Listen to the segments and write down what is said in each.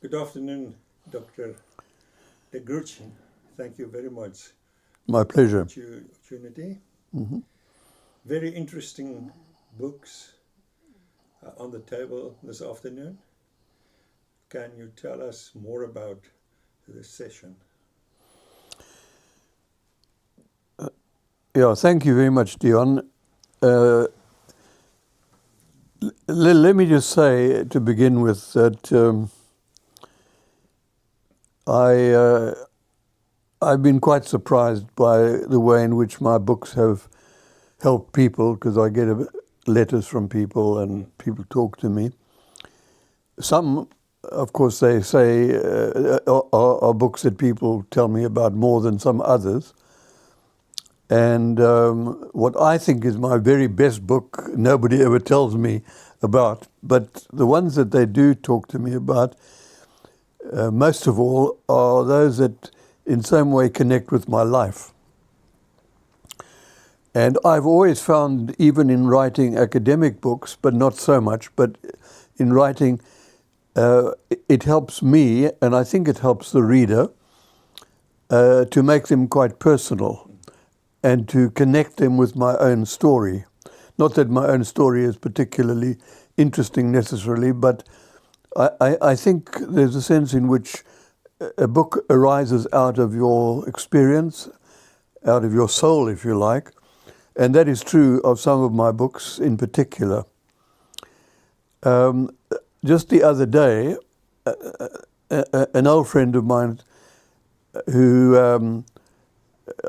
Good afternoon, Dr. De Gruchy. Thank you very much My pleasure. for the opportunity. Mm-hmm. Very interesting books on the table this afternoon. Can you tell us more about this session? Yeah, thank you very much, Dion. Let me just say to begin with that I've been quite surprised by the way in which my books have helped people, because I get letters from people and people talk to me. Some, of course, they say are books that people tell me about more than some others. And what I think is my very best book, nobody ever tells me about. But the ones that they do talk to me about, most of all, are those that in some way connect with my life. And I've always found, even in writing academic books, but not so much, but in writing, it helps me, and I think it helps the reader, to make them quite personal and to connect them with my own story. Not that my own story is particularly interesting necessarily, but I think there's a sense in which a book arises out of your experience, out of your soul, if you like, and that is true of some of my books in particular. Just the other day, an old friend of mine who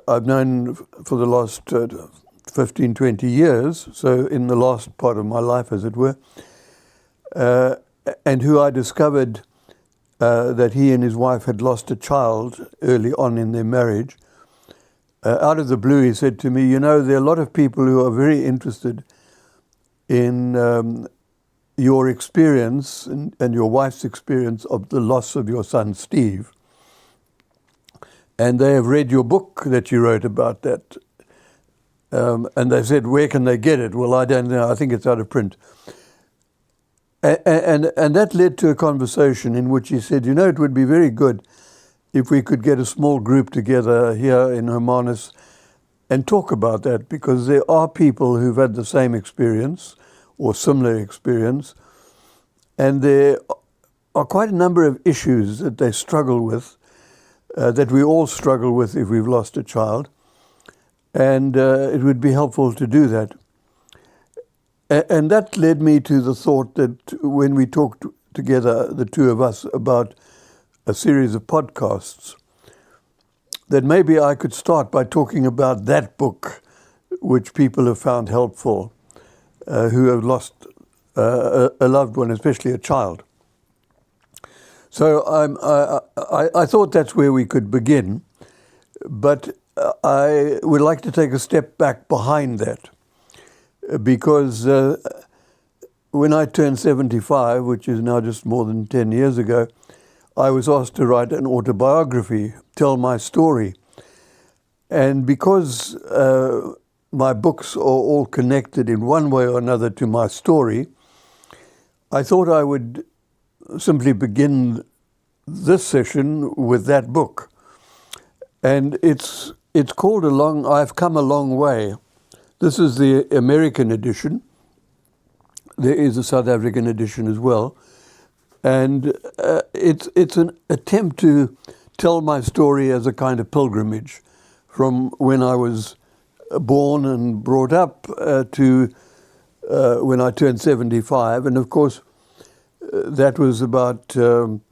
I've known for the last 15, 20 years, so in the last part of my life, as it were, and who I discovered that he and his wife had lost a child early on in their marriage. Out of the blue, he said to me, you know, there are a lot of people who are very interested in your experience and your wife's experience of the loss of your son, Steve. And they have read your book that you wrote about that. And they said, where can they get it? Well, I don't know. I think it's out of print. And that led to a conversation in which he said, you know, it would be very good if we could get a small group together here in Humanism and talk about that, because there are people who've had the same experience or similar experience, and there are quite a number of issues that they struggle with, that we all struggle with if we've lost a child, and it would be helpful to do that. And that led me to the thought that when we talked together, the two of us, about a series of podcasts, that maybe I could start by talking about that book, which people have found helpful, who have lost a loved one, especially a child. So I thought that's where we could begin, but I would like to take a step back behind that, because when I turned 75, which is now just more than 10 years ago, I was asked to write an autobiography, tell my story. And because my books are all connected in one way or another to my story, I thought I would simply begin this session with that book. And it's called I've Come a Long Way. This is the American edition. There is a South African edition as well. And it's an attempt to tell my story as a kind of pilgrimage from when I was born and brought up to when I turned 75. And of course, that was about 5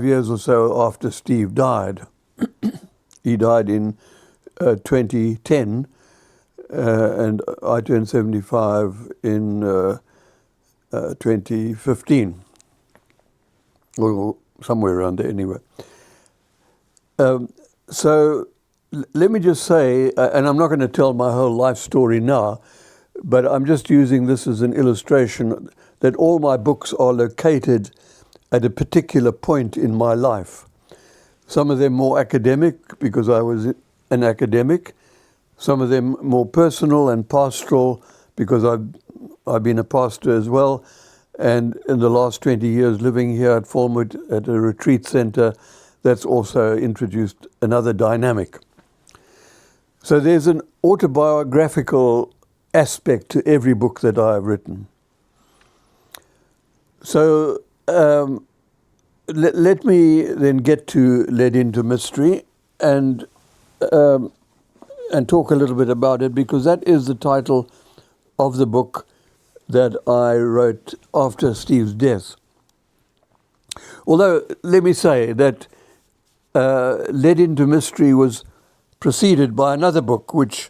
years or so after Steve died. He died in 2010, and I turned 75 in 2015. Or somewhere around there anyway. So let me just say, and I'm not going to tell my whole life story now, but I'm just using this as an illustration that all my books are located at a particular point in my life. Some of them more academic, because I was an academic. Some of them more personal and pastoral, because I've been a pastor as well. And in the last 20 years living here at Falmouth at a retreat center, that's also introduced another dynamic. So there's an autobiographical aspect to every book that I've written. So let me then get to Led into Mystery and talk a little bit about it, because that is the title of the book that I wrote after Steve's death. Although, let me say that Led into Mystery was preceded by another book, which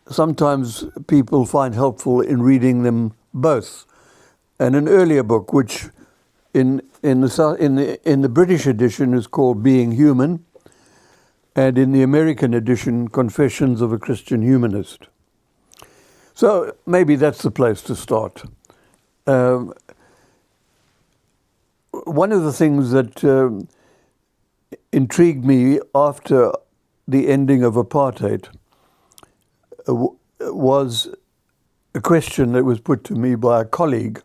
sometimes people find helpful in reading them both, and an earlier book, which in the British edition is called Being Human, and in the American edition, Confessions of a Christian Humanist. So maybe that's the place to start. One of the things that intrigued me after the ending of apartheid was a question that was put to me by a colleague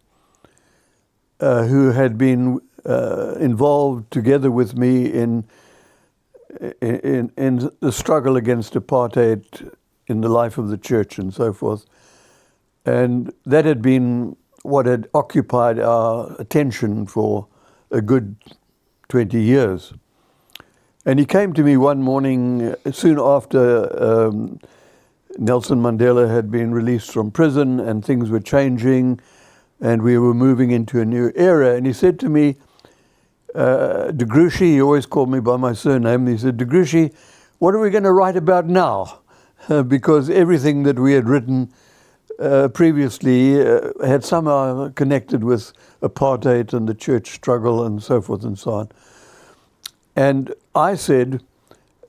who had been involved together with me in the struggle against apartheid in the life of the church and so forth. And that had been what had occupied our attention for a good 20 years. And he came to me one morning soon after Nelson Mandela had been released from prison and things were changing and we were moving into a new era. And he said to me, De Gruchy, he always called me by my surname, he said, De Gruchy, what are we going to write about now? Because everything that we had written previously had somehow connected with apartheid and the church struggle and so forth and so on. And I said,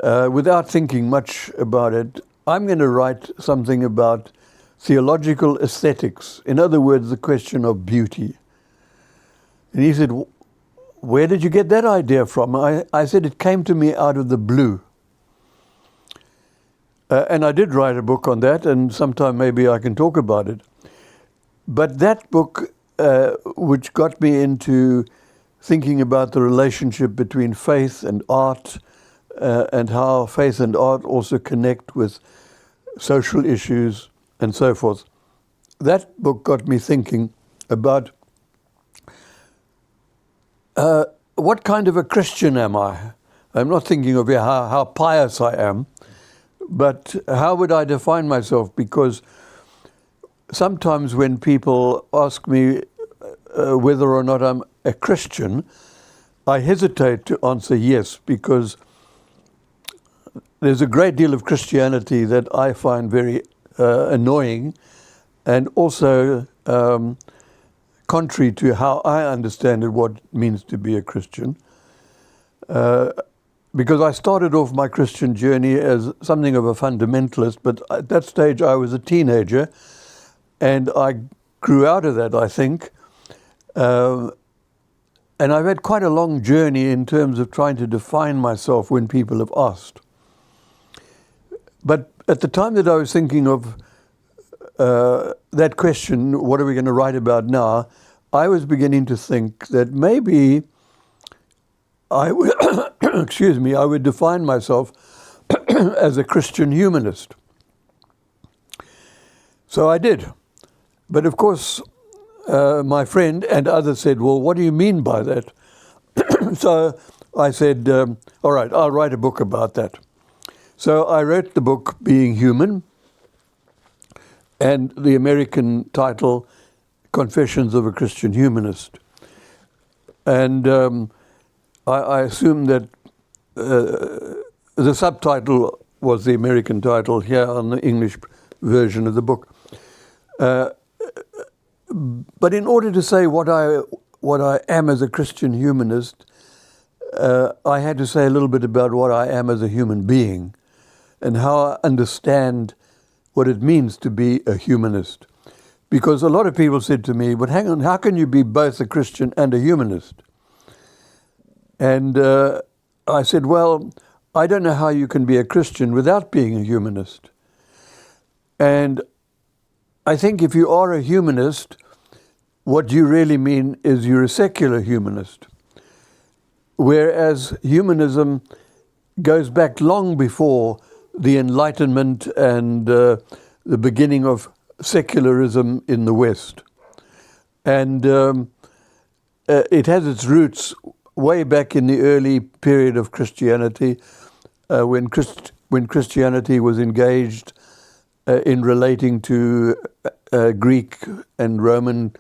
without thinking much about it, I'm going to write something about theological aesthetics. In other words, the question of beauty. And he said, where did you get that idea from? I said, it came to me out of the blue. And I did write a book on that, and sometime maybe I can talk about it. But that book, which got me into thinking about the relationship between faith and art, and how faith and art also connect with social issues and so forth. That book got me thinking about what kind of a Christian am I? I'm not thinking of how pious I am, but how would I define myself? Because sometimes when people ask me whether or not I'm a Christian, I hesitate to answer yes, because there's a great deal of Christianity that I find very annoying and also contrary to how I understand it, what it means to be a Christian. Because I started off my Christian journey as something of a fundamentalist, but at that stage I was a teenager, and I grew out of that, I think. And I've had quite a long journey in terms of trying to define myself when people have asked. But at the time that I was thinking of that question, what are we going to write about now, I was beginning to think that maybe I would, excuse me, I would define myself as a Christian humanist. So I did. But of course, my friend and others said, well, what do you mean by that? So I said, all right, I'll write a book about that. So I wrote the book Being Human, and the American title, Confessions of a Christian Humanist. And I assume that the subtitle was the American title here on the English version of the book. But in order to say what I am as a Christian humanist, I had to say a little bit about what I am as a human being and how I understand what it means to be a humanist. Because a lot of people said to me, but hang on, how can you be both a Christian and a humanist? And I said, well, I don't know how you can be a Christian without being a humanist. And I think if you are a humanist, what you really mean is you're a secular humanist. Whereas humanism goes back long before the Enlightenment and the beginning of secularism in the West. And it has its roots way back in the early period of Christianity, when Christianity was engaged in relating to Greek and Roman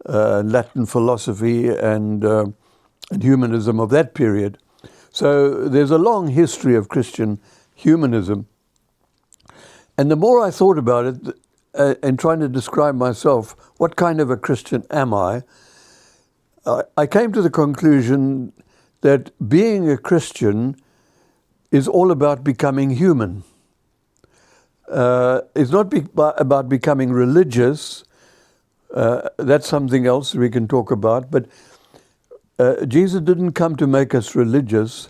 Latin philosophy and humanism of that period. So there's a long history of Christian humanism. And the more I thought about it and trying to describe myself, what kind of a Christian am I came to the conclusion that being a Christian is all about becoming human. It's not about becoming religious. That's something else we can talk about. But Jesus didn't come to make us religious.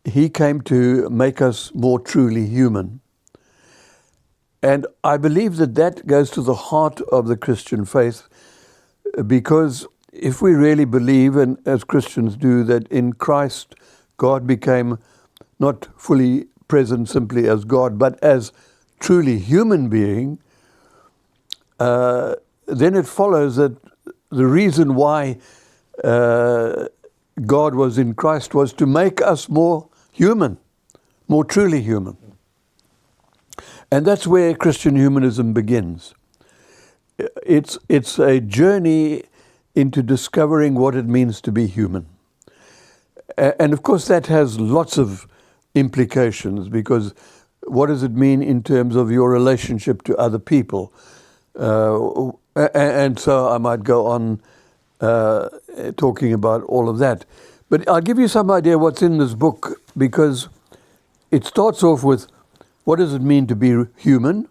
He came to make us more truly human. And I believe that that goes to the heart of the Christian faith, because if we really believe, and as Christians do, that in Christ God became not fully present simply as God, but as truly human being, then it follows that the reason why God was in Christ was to make us more human, more truly human. And that's where Christian humanism begins. It's a journey into discovering what it means to be human. And of course that has lots of implications, because what does it mean in terms of your relationship to other people? And so I might go on talking about all of that. But I'll give you some idea what's in this book, because it starts off with what does it mean to be human?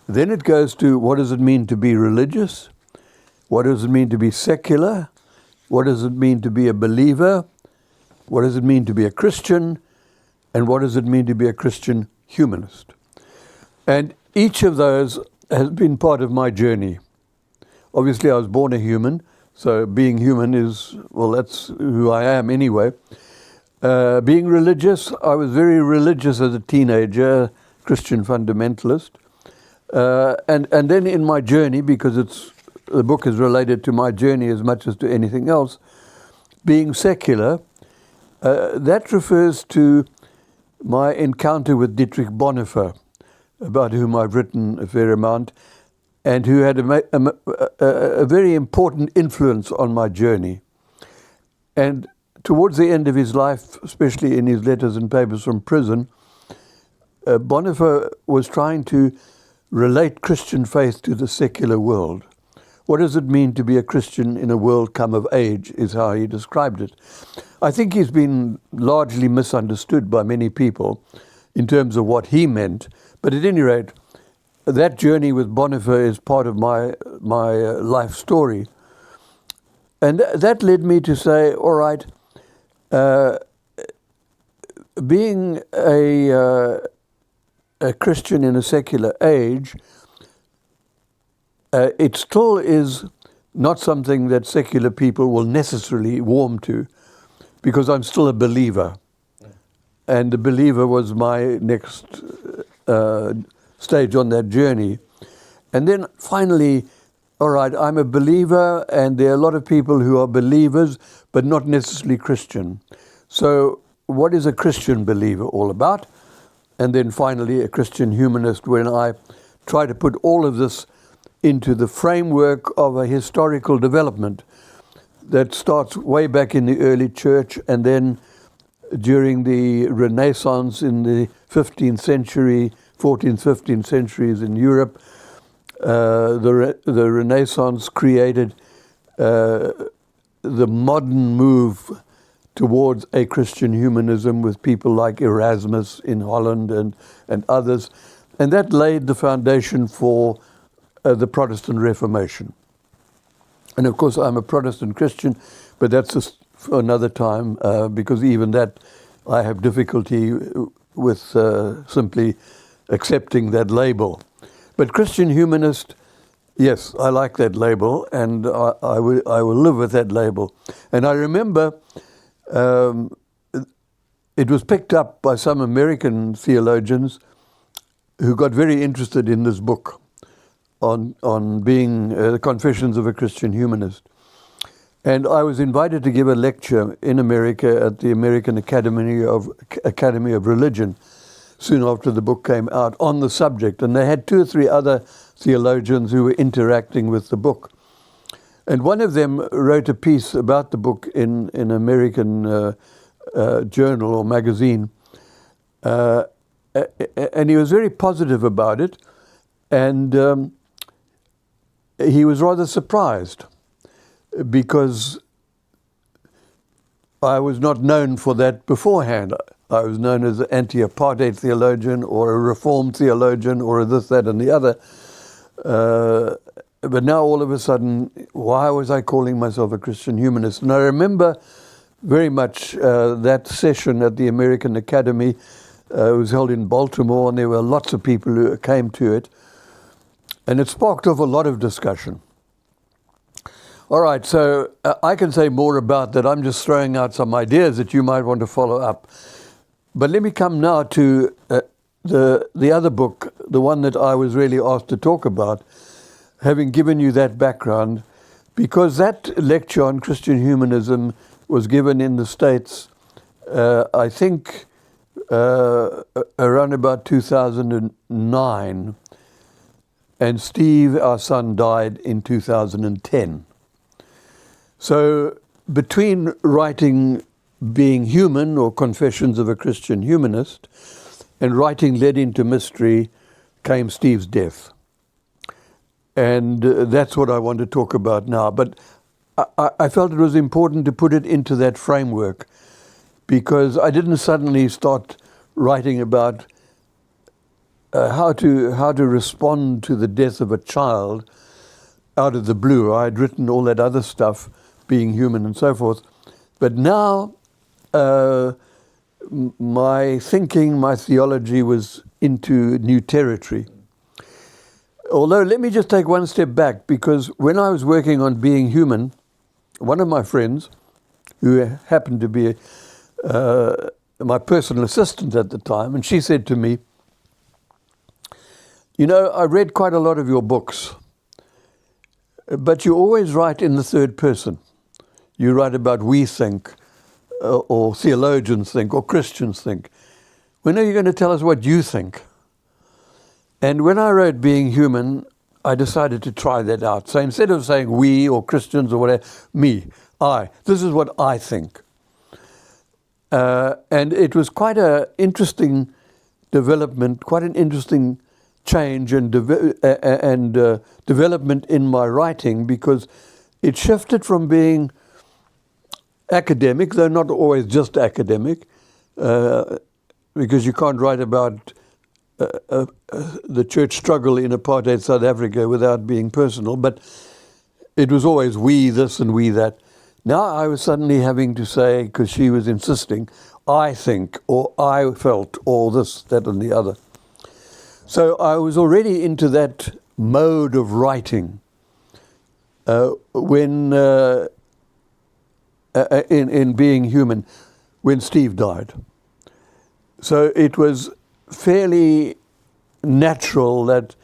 Then it goes to what does it mean to be religious? What does it mean to be secular? What does it mean to be a believer? What does it mean to be a Christian? And what does it mean to be a Christian humanist? And each of those has been part of my journey. Obviously, I was born a human, so being human is, well, that's who I am anyway. Being religious, I was very religious as a teenager, Christian fundamentalist. And then in my journey, because the book is related to my journey as much as to anything else, being secular, that refers to my encounter with Dietrich Bonhoeffer, about whom I've written a fair amount, and who had a very important influence on my journey. And towards the end of his life, especially in his letters and papers from prison, Bonhoeffer was trying to relate Christian faith to the secular world. What does it mean to be a Christian in a world come of age, is how he described it. I think he's been largely misunderstood by many people in terms of what he meant, but at any rate, that journey with Bonhoeffer is part of my life story. And that led me to say, all right, being a Christian in a secular age, it still is not something that secular people will necessarily warm to, because I'm still a believer. And the believer was my next stage on that journey. And then finally, all right, I'm a believer, and there are a lot of people who are believers, but not necessarily Christian. So what is a Christian believer all about? And then finally, a Christian humanist, when I try to put all of this into the framework of a historical development that starts way back in the early church, and then during the Renaissance in the 15th century, 14th, 15th centuries in Europe. The Renaissance created the modern move towards a Christian humanism with people like Erasmus in Holland and others. And that laid the foundation for the Protestant Reformation. And of course, I'm a Protestant Christian, but that's just for another time, because even that I have difficulty with simply accepting that label. But Christian humanist Yes, I like that label, and I will live with that label. And I remember it was picked up by some American theologians who got very interested in this book on being the Confessions of a Christian Humanist. And I was invited to give a lecture in America at the American Academy of Religion soon after the book came out on the subject. And they had 2 or 3 other theologians who were interacting with the book. And one of them wrote a piece about the book in an American journal or magazine. And he was very positive about it. And he was rather surprised because I was not known for that beforehand. I was known as an anti-apartheid theologian or a reformed theologian or a this, that, and the other. But now all of a sudden, why was I calling myself a Christian humanist? And I remember very much that session at the American Academy. It was held in Baltimore, and there were lots of people who came to it. And it sparked off a lot of discussion. All right, so I can say more about that. I'm just throwing out some ideas that you might want to follow up. But let me come now to the other book, the one that I was really asked to talk about, having given you that background, because that lecture on Christian humanism was given in the States, I think, around about 2009. And Steve, our son, died in 2010. So between writing Being Human, or Confessions of a Christian Humanist, and writing Led into Mystery, came Steve's death. And that's what I want to talk about now. But I felt it was important to put it into that framework, because I didn't suddenly start writing about how to respond to the death of a child out of the blue. I had written all that other stuff, Being Human and so forth. But now my thinking, my theology was into new territory. Although, let me just take one step back, because when I was working on Being Human, one of my friends, who happened to be my personal assistant at the time, and she said to me, "You know, I read quite a lot of your books, but you always write in the third person. You write about we think, or theologians think, or Christians think. When are you going to tell us what you think?" And when I wrote Being Human, I decided to try that out. So instead of saying we or Christians or whatever, me, I, this is what I think. And it was quite an interesting development, quite an interesting change and development in my writing, because it shifted from being academic, though not always just academic, because you can't write about the church struggle in apartheid South Africa without being personal, but it was always we this and we that. Now I was suddenly having to say, because she was insisting, I think, or I felt, or this, that, and the other. So I was already into that mode of writing when in Being Human, when Steve died. So it was fairly natural that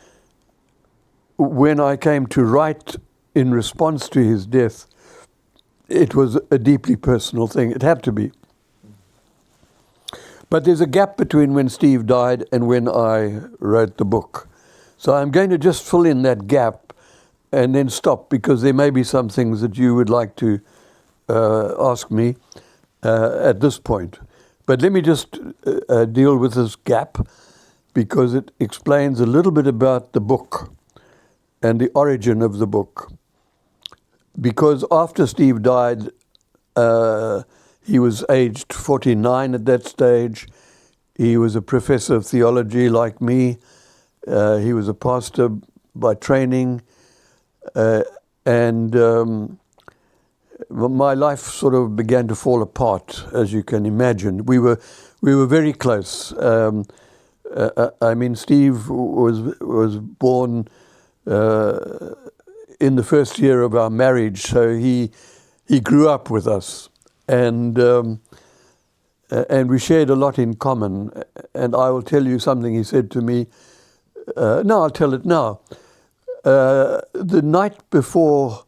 when I came to write in response to his death, it was a deeply personal thing. It had to be. But there's a gap between when Steve died and when I wrote the book. So I'm going to just fill in that gap and then stop, because there may be some things that you would like to ask me at this point. But let me just deal with this gap, because it explains a little bit about the book and the origin of the book. Because after Steve died, he was aged 49 at that stage. He was a professor of theology like me. He was a pastor by training. And my life sort of began to fall apart, as you can imagine. We were very close. I mean, Steve was born in the first year of our marriage. So he grew up with us, and we shared a lot in common. And I will tell you something he said to me. No, I'll tell it now. The night before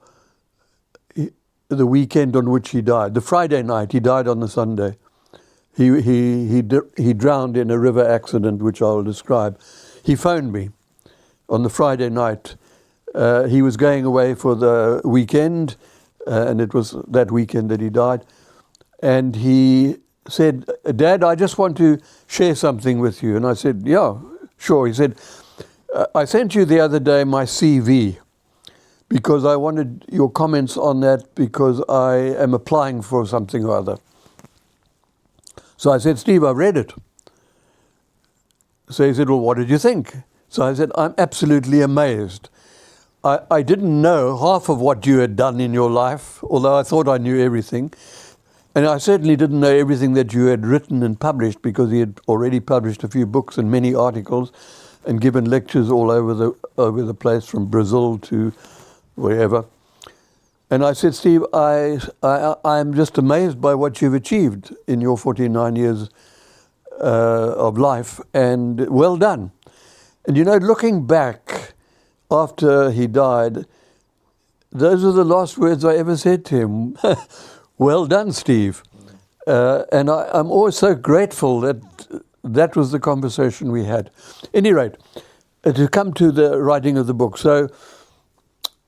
the weekend on which he died, the Friday night, he died on the Sunday. He drowned in a river accident, which I will describe. He phoned me on the Friday night. He was going away for the weekend, and it was that weekend that he died. And he said, "Dad, I just want to share something with you." And I said, "Yeah, sure." He said, "I sent you the other day my CV because I wanted your comments on that because I am applying for something or other." So I said, "Steve, I've read it." So he said, "Well, what did you think?" So I said, "I'm absolutely amazed. I didn't know half of what you had done in your life, although I thought I knew everything. And I certainly didn't know everything that you had written and published, because he had already published a few books and many articles and given lectures all over the place, from Brazil to wherever." And I said, "Steve, I'm just amazed by what you've achieved in your 49 years of life, and well done." And you know, looking back after he died, those are the last words I ever said to him. "Well done, Steve." And I'm always so grateful that that was the conversation we had. At any rate, to come to the writing of the book. So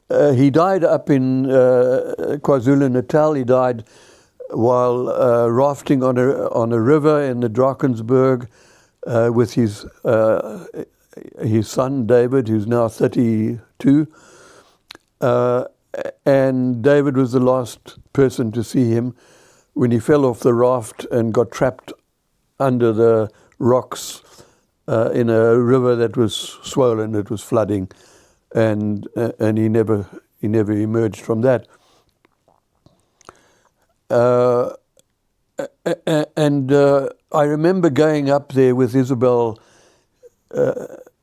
he died up in KwaZulu-Natal. He died while rafting on a river in the Drakensberg with his son David, who's now 32. And David was the last person to see him when he fell off the raft and got trapped under the rocks in a river that was swollen. It was flooding, and he never emerged from that. And I remember going up there with Isabel.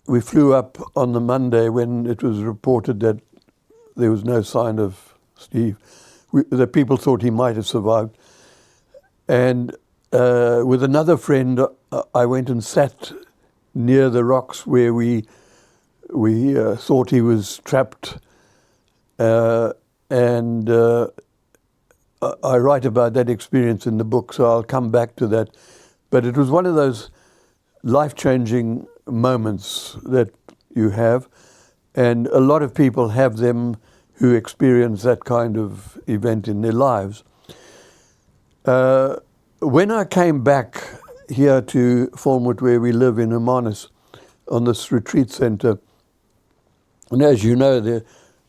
We flew up on the Monday when it was reported that there was no sign of Steve. The people thought he might have survived. And with another friend, I went and sat near the rocks where we thought he was trapped. And I write about that experience in the book, so I'll come back to that. But it was one of those life-changing moments that you have, and a lot of people have them who experience that kind of event in their lives. When I came back here to Falmouth, where we live in Humanism, on this retreat center, and as you know,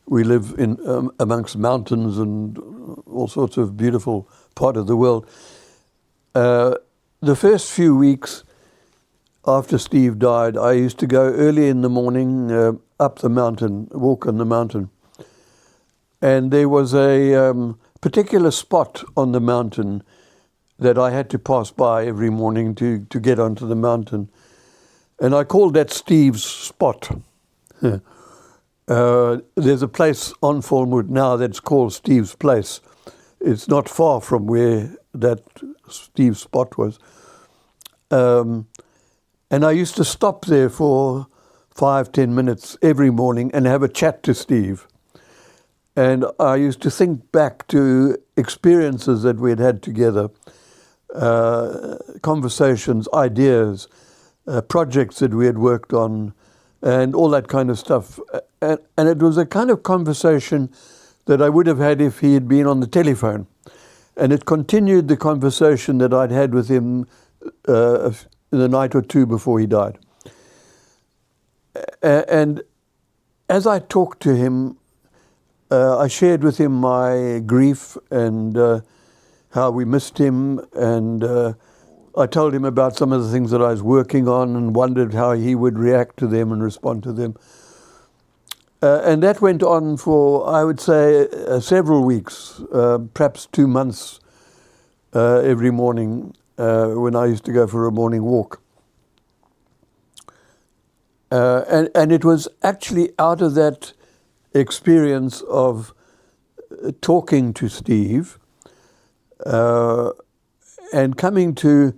we live in amongst mountains and all sorts of beautiful part of the world. The first few weeks after Steve died, I used to go early in the morning up the mountain, walk on the mountain. And there was a particular spot on the mountain that I had to pass by every morning to get onto the mountain. And I called that Steve's spot. There's a place on Falmouth now that's called Steve's Place. It's not far from where that Steve's spot was. And I used to stop there for 5-10 minutes every morning and have a chat to Steve. And I used to think back to experiences that we had had together, conversations, ideas, projects that we had worked on, and all that kind of stuff. And it was a kind of conversation that I would have had if he had been on the telephone. And it continued the conversation that I'd had with him the night or two before he died. And as I talked to him, I shared with him my grief and how we missed him, and I told him about some of the things that I was working on and wondered how he would react to them and respond to them. And that went on for, I would say, several weeks, perhaps 2 months every morning when I used to go for a morning walk. And it was actually out of that experience of talking to Steve and coming to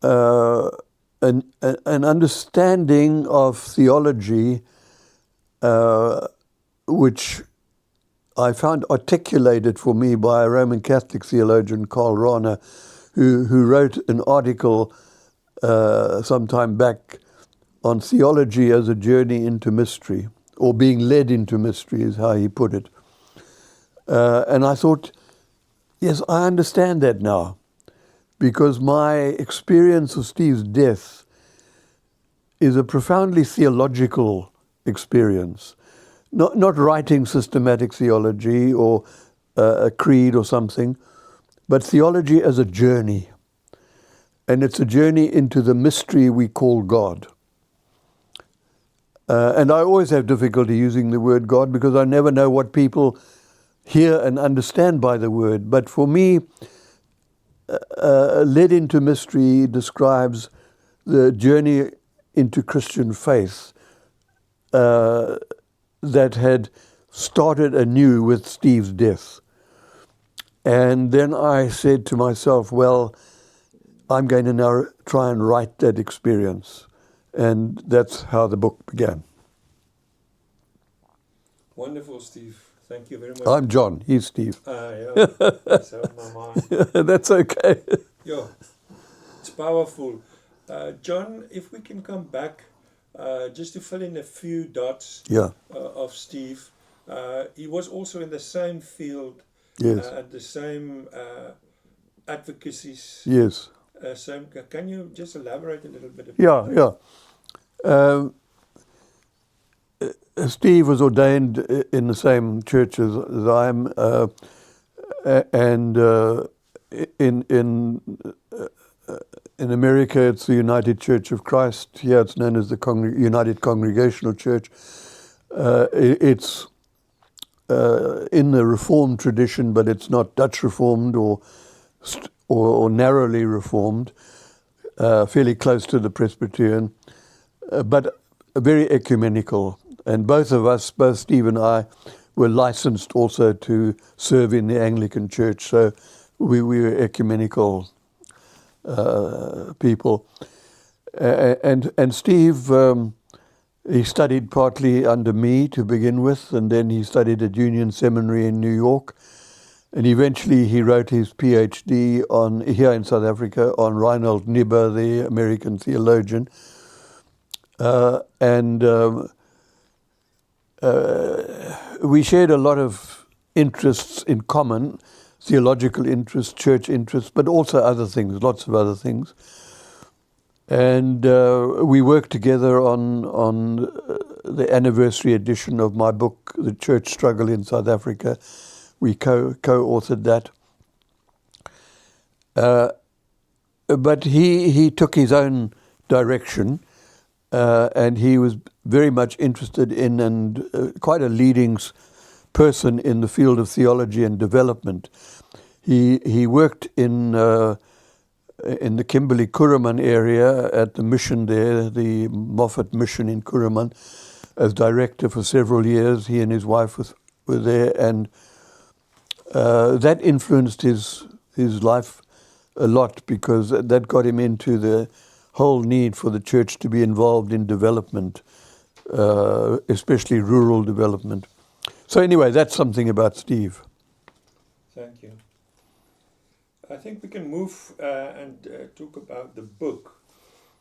an understanding of theology which I found articulated for me by a Roman Catholic theologian, Karl Rahner, who wrote an article some time back on theology as a journey into mystery, or being led into mystery is how he put it. And I thought, yes, I understand that now, because my experience of Steve's death is a profoundly theological experience. Not writing systematic theology or a creed or something, but theology as a journey. And it's a journey into the mystery we call God. And I always have difficulty using the word God because I never know what people hear and understand by the word. But for me, led into mystery describes the journey into Christian faith that had started anew with Steve's death. And then I said to myself, well, I'm going to now try and write that experience. And that's how the book began. Wonderful, Steve. Thank you very much. I'm John. He's Steve. Yeah, that's out of my mind. That's okay. Yeah, it's powerful. John, if we can come back just to fill in a few dots of Steve. He was also in the same field, yes, and the same advocacies. Yes. Can you just elaborate a little bit Yeah, about that? yeah. Steve was ordained in the same church as I am, and in America it's the United Church of Christ. Here it's known as the United Congregational Church. It's in the Reformed tradition, but it's not Dutch Reformed or narrowly Reformed, fairly close to the Presbyterian, but very ecumenical. And both of us, both Steve and I, were licensed also to serve in the Anglican Church. So we were ecumenical people. And Steve, he studied partly under me to begin with, and then he studied at Union Seminary in New York. And eventually he wrote his PhD here in South Africa on Reinhold Niebuhr, the American theologian. We shared a lot of interests in common, theological interests, church interests, but also other things, lots of other things. And we worked together on the anniversary edition of my book, The Church Struggle in South Africa. We co-authored that. But he took his own direction, and he was very much interested in and quite a leading person in the field of theology and development. He worked in the Kimberley Kuruman area at the mission there, the Moffat mission in Kuruman, as director for several years. He and his wife were there, and that influenced his life a lot, because that got him into the whole need for the church to be involved in development, especially rural development. So anyway, that's something about Steve. Thank you. I think we can move and talk about the book,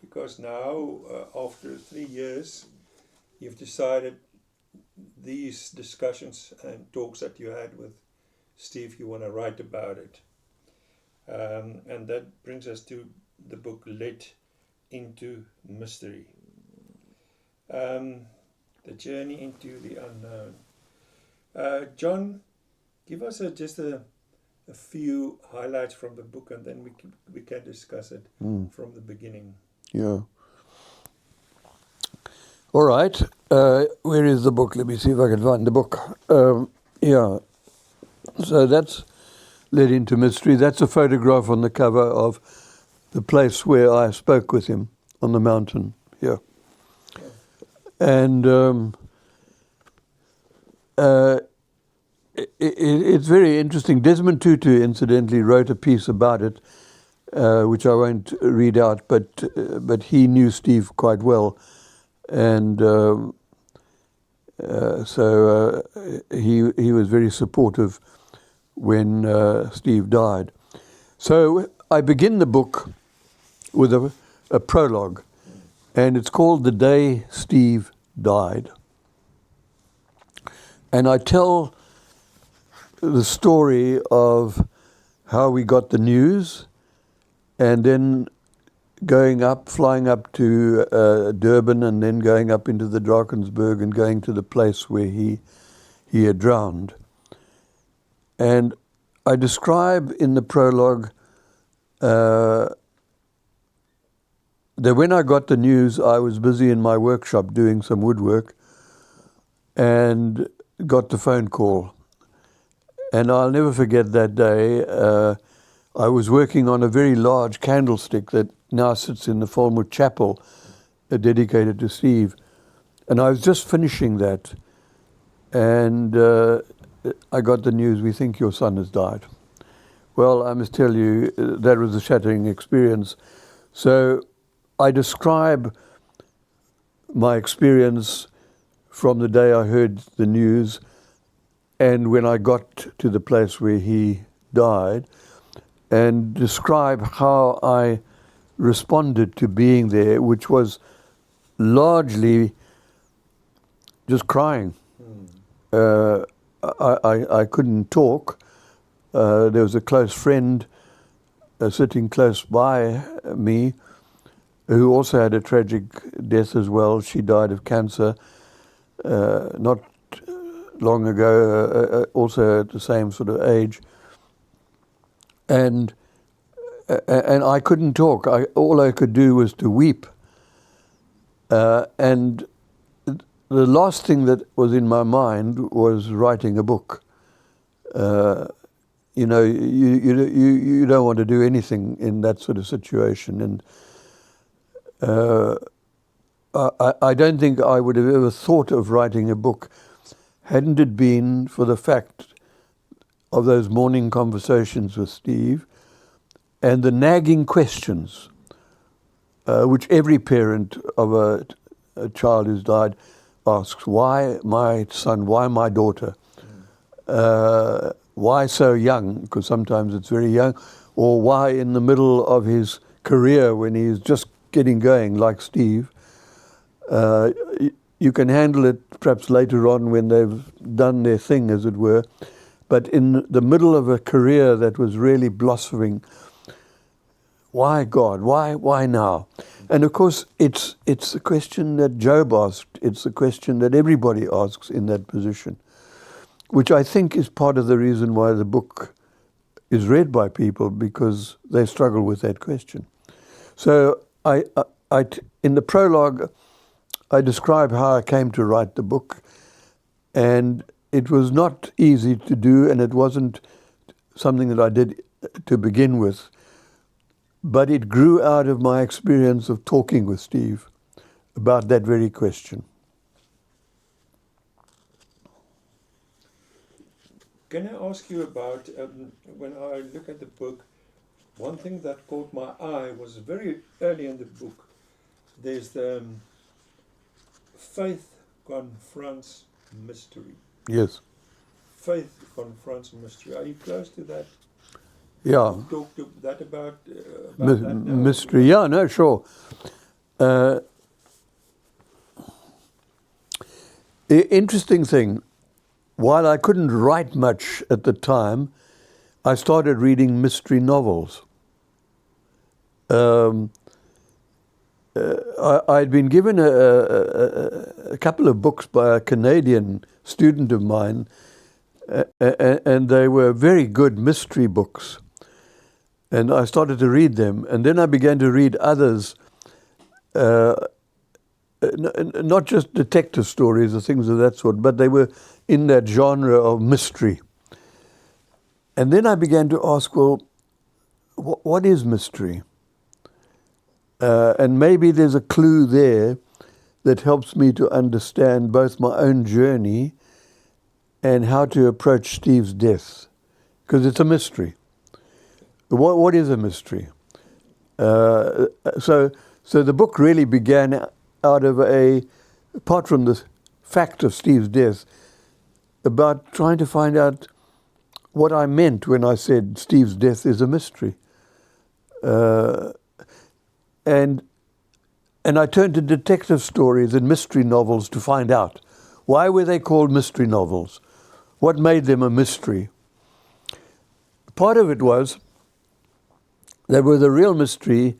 because now, after 3 years, you've decided these discussions and talks that you had with Steve, you want to write about it. And that brings us to the book Led into Mystery. The journey into the unknown. John, give us just a few highlights from the book, and then we can discuss it from the beginning. Yeah. All right. Where is the book? Let me see if I can find the book. Yeah. So that's Led into Mystery. That's a photograph on the cover of the place where I spoke with him on the mountain. Yeah. And it's very interesting. Desmond Tutu, incidentally, wrote a piece about it, which I won't read out, but he knew Steve quite well, and so he was very supportive when Steve died. So I begin the book with a prologue, and it's called "The Day Steve Died," and I tell the story of how we got the news, and then flying up to Durban, and then going up into the Drakensberg and going to the place where he had drowned. And I describe in the prologue that when I got the news, I was busy in my workshop doing some woodwork and got the phone call. And I'll never forget that day. I was working on a very large candlestick that now sits in the Falmouth Chapel, dedicated to Steve. And I was just finishing that. And I got the news, "We think your son has died." Well, I must tell you, that was a shattering experience. So I describe my experience from the day I heard the news and when I got to the place where he died, and describe how I responded to being there, which was largely just crying. I couldn't talk. There was a close friend sitting close by me who also had a tragic death as well. She died of cancer not long ago, also at the same sort of age. And I couldn't talk. All I could do was to weep. And the last thing that was in my mind was writing a book. You know, you don't want to do anything in that sort of situation. And I don't think I would have ever thought of writing a book hadn't it been for the fact of those morning conversations with Steve and the nagging questions which every parent of a child who's died asks. Why my son? Why my daughter? Why so young? Because sometimes it's very young. Or why in the middle of his career when he's just getting going, like Steve? You can handle it perhaps later on when they've done their thing, as it were. But in the middle of a career that was really blossoming, why God? Why now? And of course, it's the question that Job asked. It's the question that everybody asks in that position, which I think is part of the reason why the book is read by people, because they struggle with that question. So in the prologue, I describe how I came to write the book, and it was not easy to do, and it wasn't something that I did to begin with, but it grew out of my experience of talking with Steve about that very question. Can I ask you about, when I look at the book, one thing that caught my eye was very early in the book. There's the faith confronts mystery. Yes. Faith confronts mystery. Are you close to that? Yeah. Talk to that about that now? Mystery. Yeah, no, sure. Interesting thing, while I couldn't write much at the time, I started reading mystery novels. I'd been given a couple of books by a Canadian student of mine, and they were very good mystery books. And I started to read them, and then I began to read others, not just detective stories or things of that sort, but they were in that genre of mystery. And then I began to ask, well, what is mystery? And maybe there's a clue there that helps me to understand both my own journey and how to approach Steve's death, because it's a mystery. What is a mystery? So the book really began out of apart from the fact of Steve's death, about trying to find out what I meant when I said Steve's death is a mystery. And I turned to detective stories and mystery novels to find out. Why were they called mystery novels? What made them a mystery? Part of it was that with a real mystery,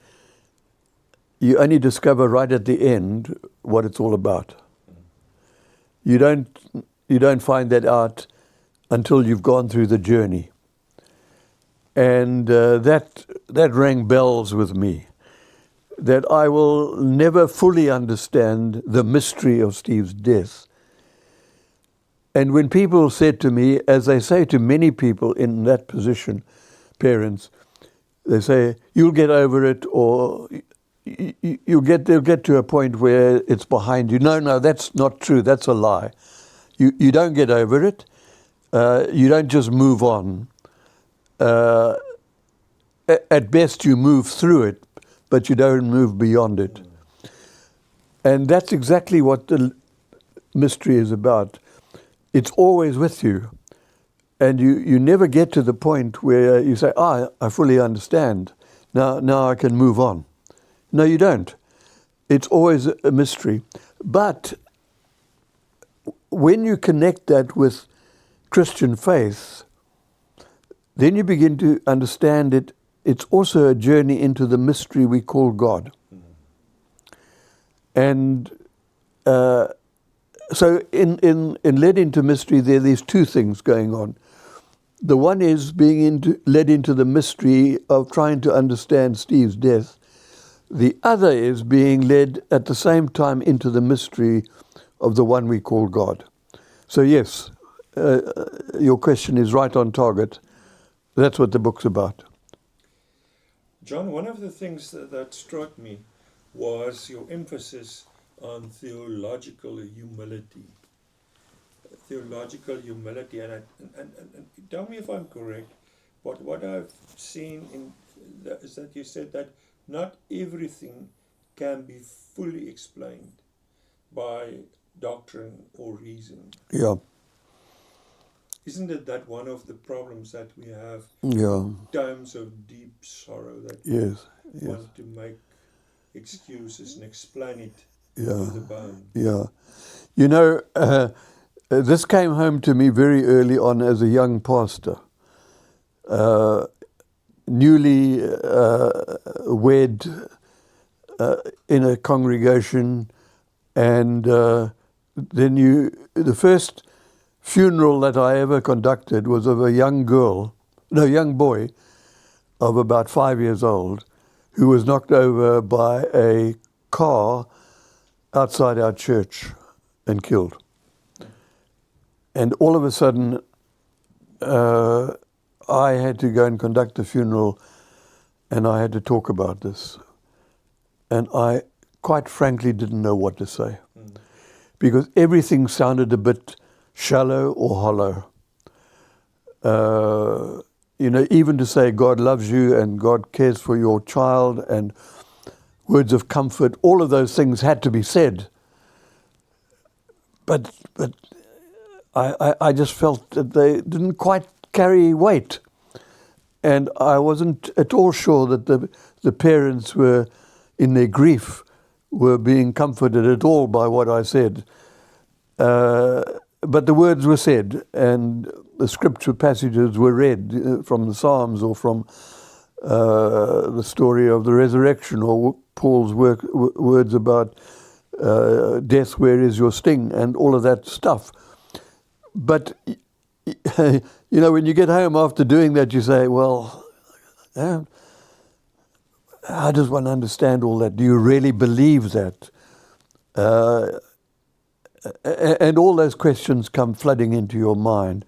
you only discover right at the end what it's all about. You don't find that out until you've gone through the journey. And that rang bells with me, that I will never fully understand the mystery of Steve's death. And when people said to me, as they say to many people in that position, parents, they say, you'll get over it, or they'll get to a point where it's behind you. No, that's not true. That's a lie. You don't get over it. You don't just move on. At best, you move through it, but you don't move beyond it. And that's exactly what the mystery is about. It's always with you. And you never get to the point where you say, I fully understand. Now I can move on. No, you don't. It's always a mystery. But when you connect that with Christian faith, then you begin to understand it. It's also a journey into the mystery we call God. And so in led into mystery, there are these two things going on. The one is being led into the mystery of trying to understand Steve's death. The other is being led at the same time into the mystery of the one we call God. So yes, your question is right on target. That's what the book's about. John, one of the things that struck me was your emphasis on theological humility. Theological humility, and tell me if I'm correct, but what I've seen is that you said that not everything can be fully explained by doctrine or reason. Yeah. Isn't it that one of the problems that we have Yeah. times of deep sorrow, that Yes. we want to make excuses and explain it Yeah. to the bone? Yeah. You know, this came home to me very early on as a young pastor, newly wed in a congregation, and then the first funeral that I ever conducted was of a young boy of about 5 years old, who was knocked over by a car outside our church and killed. And all of a sudden, I had to go and conduct the funeral, and I had to talk about this. And I, quite frankly, didn't know what to say, because everything sounded a bit shallow or hollow. Even to say God loves you and God cares for your child and words of comfort, all of those things had to be said. But I just felt that they didn't quite carry weight. And I wasn't at all sure that the parents were, in their grief, were being comforted at all by what I said. But the words were said, and the scripture passages were read from the Psalms, or from the story of the resurrection, or Paul's words about death, where is your sting, and all of that stuff. But, when you get home after doing that, you say, well, how does one understand all that? Do you really believe that? And all those questions come flooding into your mind.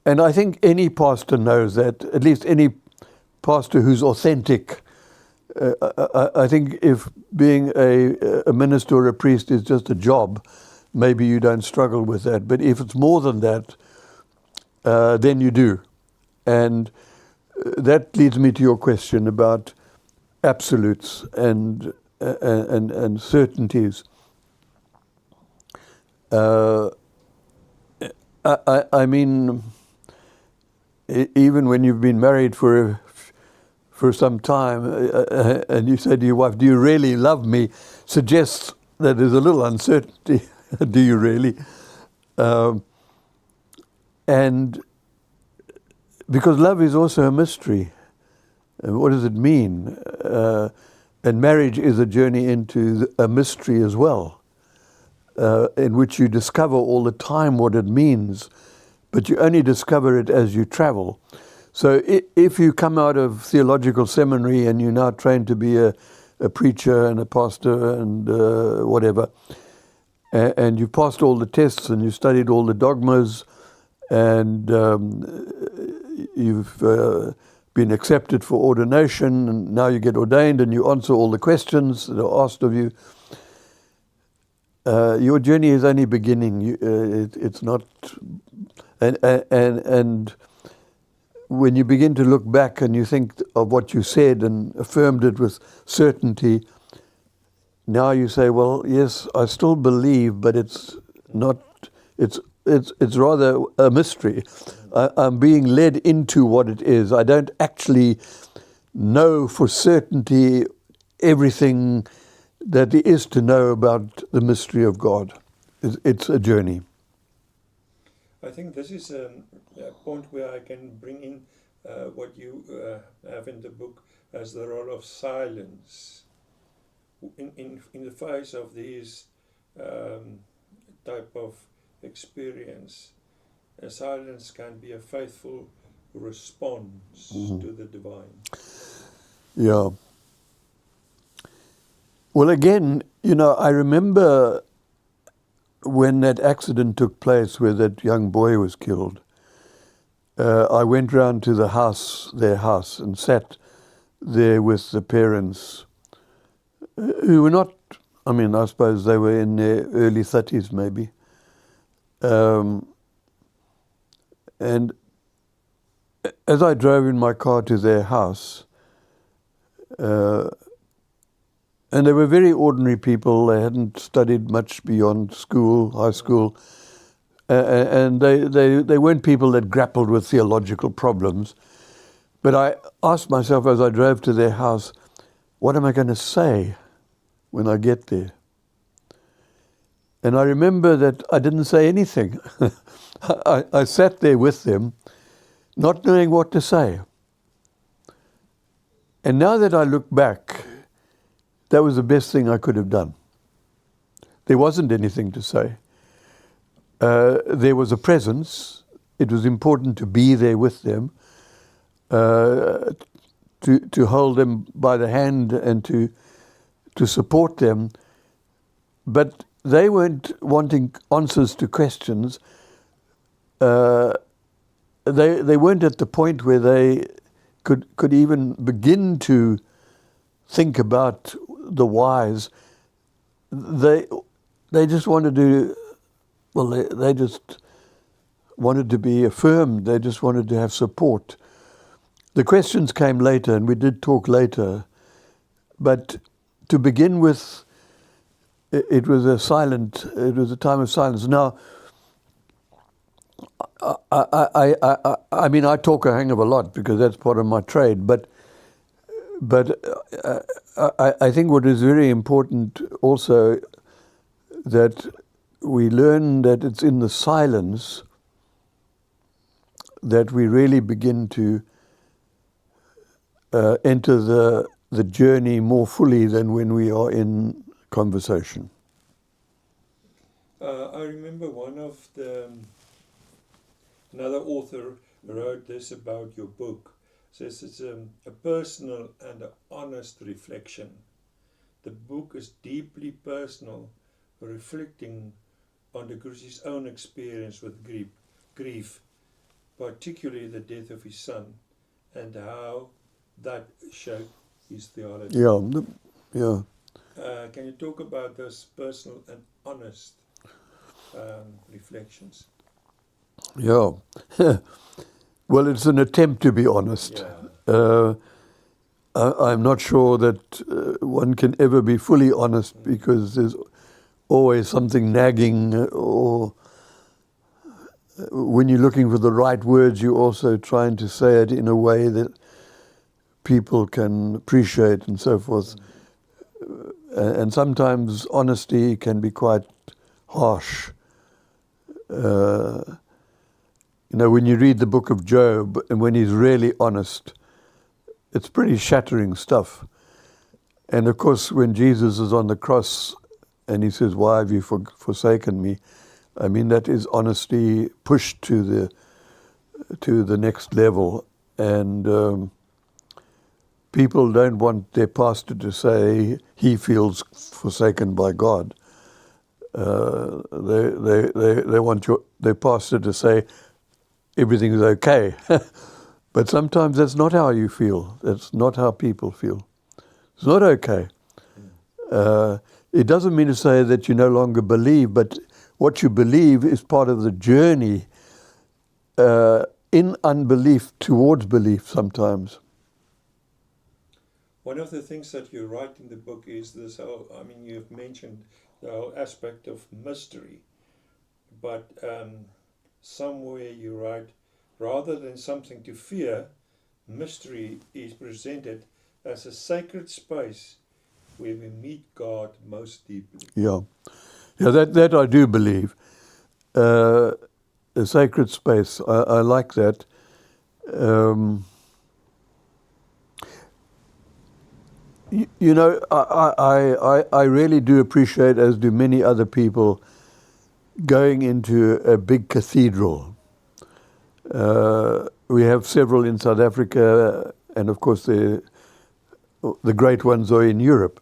And I think any pastor knows that, at least any pastor who's authentic, I think if being a minister or a priest is just a job, maybe you don't struggle with that. But if it's more than that, then you do. And that leads me to your question about absolutes and certainties. I mean, even when you've been married for some time, and you say to your wife, "Do you really love me?" suggests that there's a little uncertainty. Do you really? And because love is also a mystery. And what does it mean? And marriage is a journey into a mystery as well, in which you discover all the time what it means, but you only discover it as you travel. So if you come out of theological seminary and you're now trained to be a preacher and a pastor and whatever, and you've passed all the tests and you've studied all the dogmas and you've been accepted for ordination, and now you get ordained and you answer all the questions that are asked of you, your journey is only beginning. It's not... And when you begin to look back and you think of what you said and affirmed it with certainty, now you say, well, yes, I still believe, but it's not, it's rather a mystery. I'm being led into what it is. I don't actually know for certainty everything that there is to know about the mystery of God. It's a journey. I think this is a point where I can bring in what you have in the book as the role of silence. In the face of these type of experience, silence can be a faithful response to the divine. Yeah. Well, again, I remember when that accident took place where that young boy was killed. I went round to their house, and sat there with the parents, who were not, I suppose they were in their early 30s maybe. And as I drove in my car to their house, and they were very ordinary people. They hadn't studied much beyond school, high school. And they weren't people that grappled with theological problems. But I asked myself as I drove to their house, what am I going to say when I get there? And I remember that I didn't say anything. I sat there with them, not knowing what to say. And now that I look back, that was the best thing I could have done. There wasn't anything to say. There was a presence. It was important to be there with them, to hold them by the hand and to support them. But they weren't wanting answers to questions. They weren't at the point where they could even begin to think about the whys. They just wanted to, they just wanted to be affirmed. They just wanted to have support. The questions came later, and we did talk later. But to begin with, it was a time of silence. Now, I talk a hang of a lot because that's part of my trade, but I think what is very important also that we learn that it's in the silence that we really begin to enter the journey more fully than when we are in conversation. I remember another author wrote this about your book. Says it's a personal and an honest reflection. The book is deeply personal, reflecting on the Gruchy's own experience with grief, particularly the death of his son, and how that shaped his theology. Yeah. Can you talk about those personal and honest reflections? Yeah. Well, it's an attempt to be honest. Yeah. I'm not sure that one can ever be fully honest because there's always something nagging, or when you're looking for the right words, you're also trying to say it in a way that people can appreciate and so forth. And sometimes honesty can be quite harsh. When you read the book of Job, and when he's really honest, it's pretty shattering stuff. And of course, when Jesus is on the cross and he says, "Why have you forsaken me?" I mean, that is honesty pushed to the next level. And people don't want their pastor to say he feels forsaken by God. They want their pastor to say everything is okay. But sometimes that's not how you feel. That's not how people feel. It's not okay. It doesn't mean to say that you no longer believe, but what you believe is part of the journey in unbelief towards belief sometimes. One of the things that you write in the book is this whole, you've mentioned the whole aspect of mystery, but somewhere you write, rather than something to fear, mystery is presented as a sacred space where we meet God most deeply. Yeah, that I do believe. A sacred space, I like that. I really do appreciate, as do many other people, going into a big cathedral. We have several in South Africa, and of course the great ones are in Europe.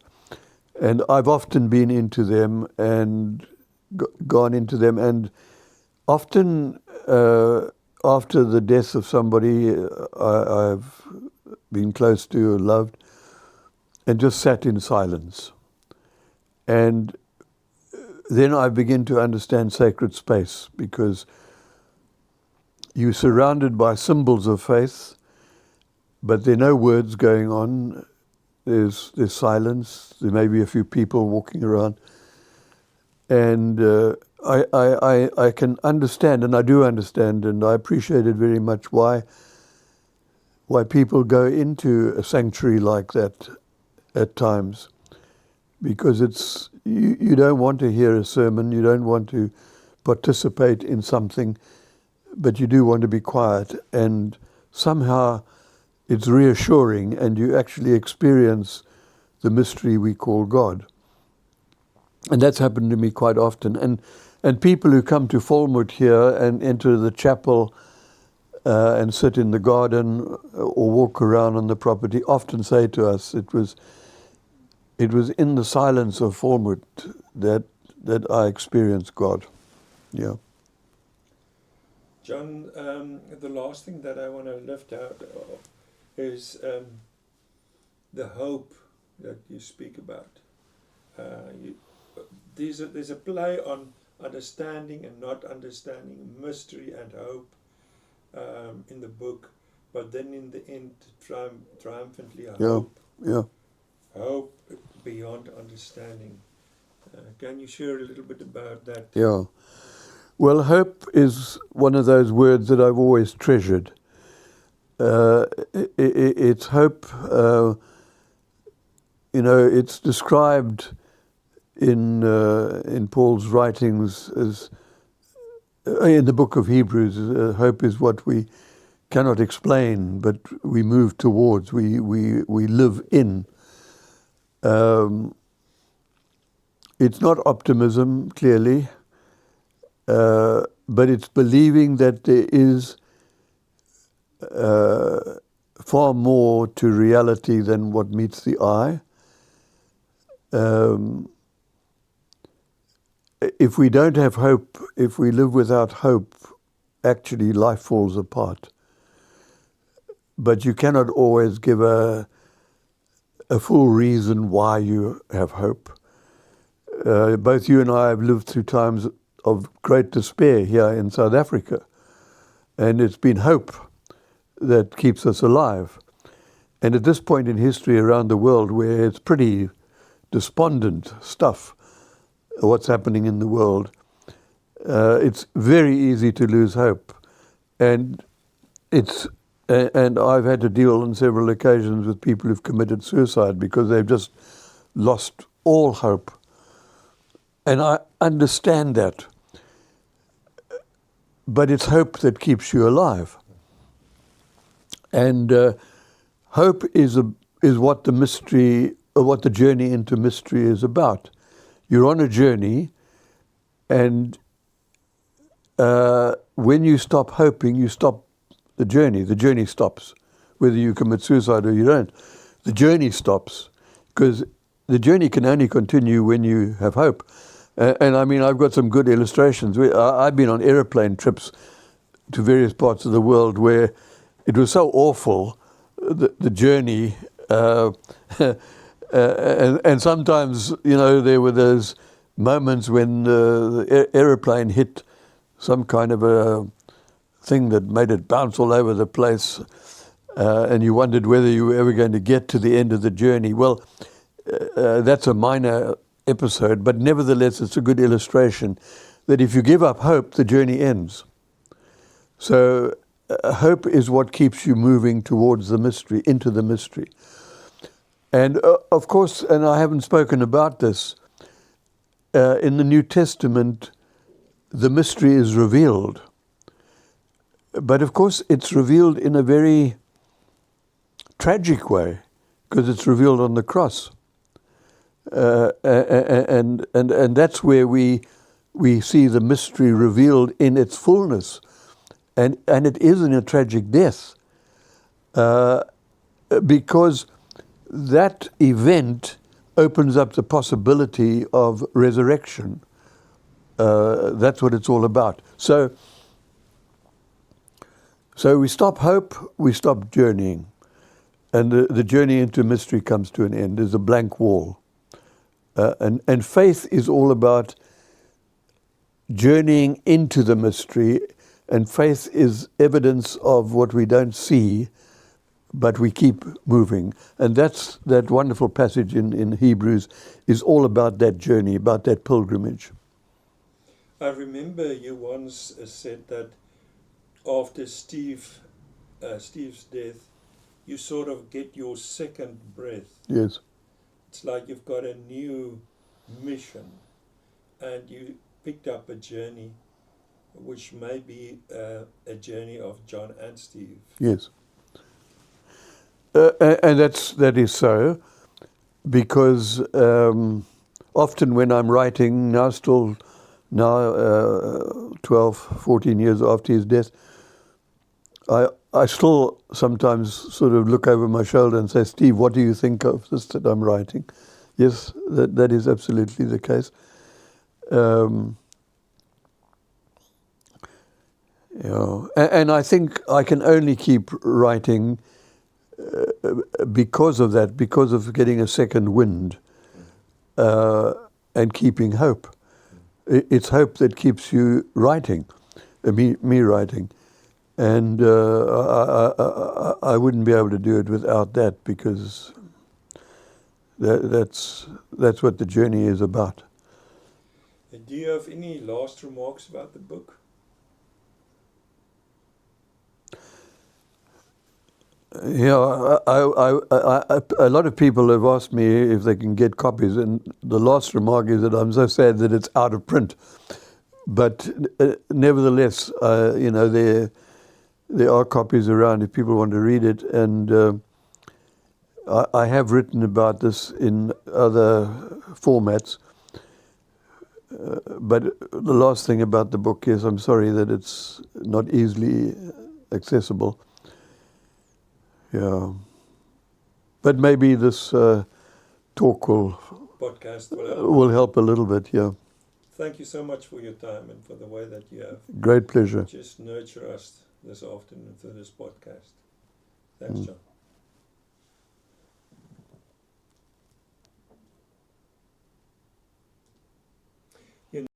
And I've often been into them and gone into them, and often after the death of somebody I've been close to or loved, and just sat in silence. And then I begin to understand sacred space, because you're surrounded by symbols of faith, but there are no words going on. There's silence. There may be a few people walking around. And I can understand, and I do understand, and I appreciate it very much, why people go into a sanctuary like that at times. Because it's you don't want to hear a sermon, you don't want to participate in something, but you do want to be quiet, and somehow it's reassuring, and you actually experience the mystery we call God. And that's happened to me quite often. And people who come to Falmouth here and enter the chapel and sit in the garden or walk around on the property often say to us, it was in the silence of Falmouth that I experienced God. Yeah. John, the last thing that I want to lift out is the hope that you speak about. There's a play on understanding and not understanding, mystery and hope in the book, but then in the end, triumphantly, hope. Yeah. Hope beyond understanding. Can you share a little bit about that? Yeah. Well, hope is one of those words that I've always treasured. It's hope, it's described in Paul's writings as, in the book of Hebrews, hope is what we cannot explain, but we move towards, we live in. It's not optimism, clearly, but it's believing that there is far more to reality than what meets the eye. If we don't have hope, if we live without hope, actually life falls apart. But you cannot always give a a full reason why you have hope. Both you and I have lived through times of great despair here in South Africa, and it's been hope that keeps us alive. And at this point in history around the world, where it's pretty despondent stuff, what's happening in the world, it's very easy to lose hope. And I've had to deal on several occasions with people who've committed suicide because they've just lost all hope. And I understand that. But it's hope that keeps you alive. And hope is what the mystery, or what the journey into mystery is about. You're on a journey, and when you stop hoping, you stop the journey. The journey stops, whether you commit suicide or you don't. The journey stops, because the journey can only continue when you have hope. And I mean, I've got some good illustrations. I've been on aeroplane trips to various parts of the world where it was so awful, the journey, and sometimes, you know, there were those moments when the aeroplane hit some kind of a thing that made it bounce all over the place, and you wondered whether you were ever going to get to the end of the journey. Well, that's a minor episode, but nevertheless it's a good illustration that if you give up hope, the journey ends. So hope is what keeps you moving towards the mystery, into the mystery. And of course, and I haven't spoken about this, in the New Testament, the mystery is revealed. But of course, it's revealed in a very tragic way, because it's revealed on the cross. And that's where we see the mystery revealed in its fullness. And it is in a tragic death, because that event opens up the possibility of resurrection. That's what it's all about. So we stop hope, we stop journeying. And the journey into mystery comes to an end. There's a blank wall. And faith is all about journeying into the mystery, and faith is evidence of what we don't see, but we keep moving. And that wonderful passage in Hebrews is all about that journey, about that pilgrimage. I remember you once said that after Steve's death, you sort of get your second breath. Yes. It's like you've got a new mission, and you picked up a journey which may be a journey of John and Steve. Yes. And that is so, because often when I'm writing, now 12, 14 years after his death, I still sometimes sort of look over my shoulder and say, Steve, what do you think of this that I'm writing? Yes, that is absolutely the case. And I think I can only keep writing because of that, because of getting a second wind and keeping hope. It's hope that keeps you writing, me writing. And I wouldn't be able to do it without that, because that's what the journey is about. Do you have any last remarks about the book? Yeah, a lot of people have asked me if they can get copies, and the last remark is that I'm so sad that it's out of print. But nevertheless, there are copies around if people want to read it, and I have written about this in other formats. But the last thing about the book is I'm sorry that it's not easily accessible. Yeah. But maybe this talk podcast will help a little bit, yeah. Thank you so much for your time and for the way that you have great pleasure. Just nurture us this afternoon through this podcast. Thanks, John.